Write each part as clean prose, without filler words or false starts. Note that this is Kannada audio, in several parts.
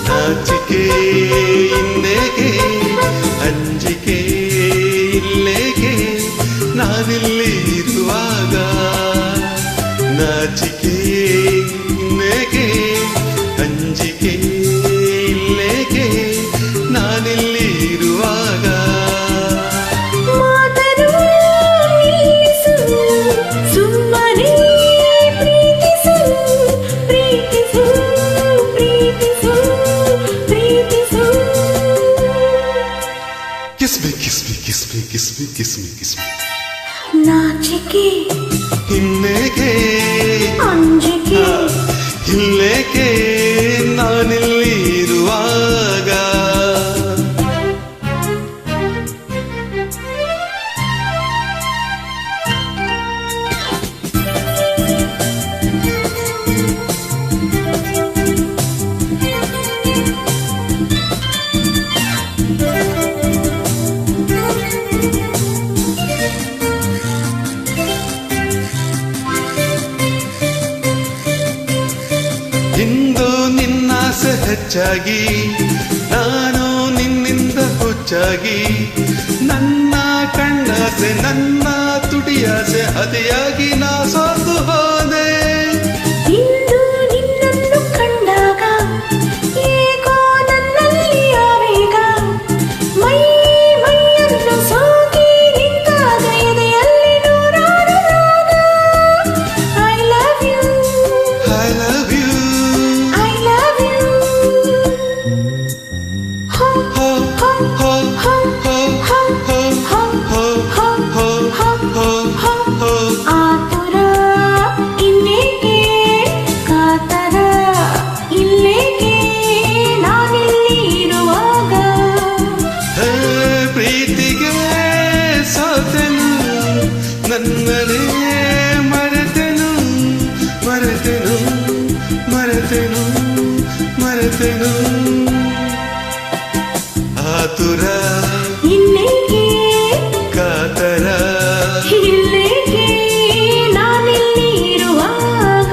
ನಾಚಿಕೆ ಇನ್ನೇಕೆ ಅಂಜಿಕೆ ಇಲ್ಲೇಕೆ ನಾನಿಲ್ಲಿ ಇರುವಾಗ ನಾಚಿಕೆ ಇನ್ನೇಕೆ ಅಂಜಿಕೆ ಇಲ್ಲೇಕೆ ನಾನಿಲ್ಲಿ ಇರುವಾಗ Kiss me, kiss me, kiss me, kiss me, kiss me, kiss me. ನಾಚಿಕೆ ಇನ್ನೇಕೆ ಅಂಜಿಕೆ ಇಲ್ಲೇಕೆ ನಾನಿಲ್ಲಿ ಇರುವಾಗ ಇಂದು ನಿನ್ನಾಸೆ ಹೆಚ್ಚಾಗಿ ನಾನು ನಿನ್ನಿಂದ ಹುಚ್ಚಾಗಿ ನನ್ನ ಕಣ್ಣಾಸೆ ನನ್ನ ತುಟಿಯಾಸೆ ಅತಿಯಾಗಿ ನಾ ಸೋತು ಹೋದೆ ಇಂದು ನಿನ್ನನ್ನು ಕಂಡಾಗ ಏಕೋ ನನ್ನಲ್ಲಿ ಆವೇಗ ಮೈಯನ್ನು ಸೋಕಿ ನಿಂತಾಗ ಎದೆಯಲ್ಲಿ ನೂರಾರು ರಾಗ I love you I love you ಆತುರ ಇನ್ನೇಕೆ ಕಾತರ ಇಲ್ಲೇಕೆ ನಾನಿಲ್ಲಿ ಇರುವಾಗ ಪ್ರೀತಿಗೆ ಸೋತೆನು ನನ್ನನೇ ಮರೆತೆನು ಮರೆತೆನು ಮರೆತೆನು ಮರೆತೆನು ಆತುರ ಇನ್ನೇಕೆ ಕಾತರ ಇಲ್ಲೇಕೆ ನಾನಿಲ್ಲಿ ಇರುವಾಗ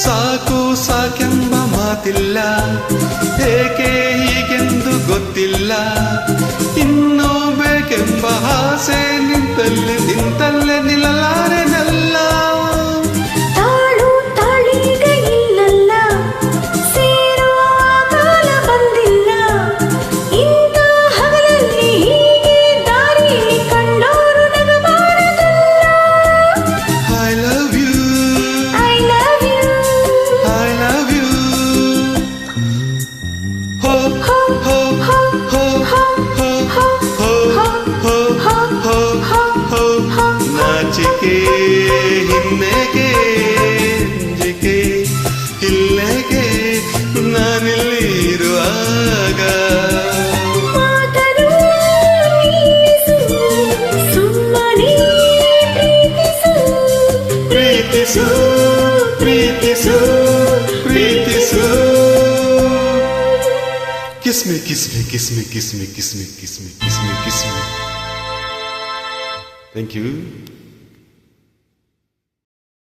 ಸಾಕು ಸಾಕೆಂಬ ಮಾತಿಲ್ಲ ಏಕೆ ಹೀಗೆಂದು ಗೊತ್ತಿಲ್ಲ ಇನ್ನೂ ಬೇಕೆಂಬ ಆಸೆ ನಿಂತಲ್ಲೇ ನಿಲ್ಲಲಾರೆನಲ್ಲ ತಾಳು ತಾಳೀಗ ಇಲ್ಲಲ್ಲ ಸೇರುವ ಕಾಲ ಬಂದಿಲ್ಲ ಇಂಥ ಹಗಲಲ್ಲಿ ಹೀಗೆ ದಾರಿಯಲ್ಲಿ ಕಂಡೋರು ನಗಬಾರದಲ್ಲ I love you I love you I love you ho ho ho ho ho ho ho ho ho ho ನಾಚಿಕೆ ಇನ್ನೇಕೆ ಅಂಜಿಕೆ ಇಲ್ಲೇಕೆ ನಾನಿಲ್ಲಿ ಇರುವಾಗ ಮಾತನು ನಿಲ್ಲಿಸು ಸುಮ್ಮನೆ ಪ್ರೀತಿಸು ಪ್ರೀತಿಸು ಪ್ರೀತಿಸು ಪ್ರೀತಿಸು kiss me kiss me kiss me kiss me kiss me kiss me kiss me kiss me thank you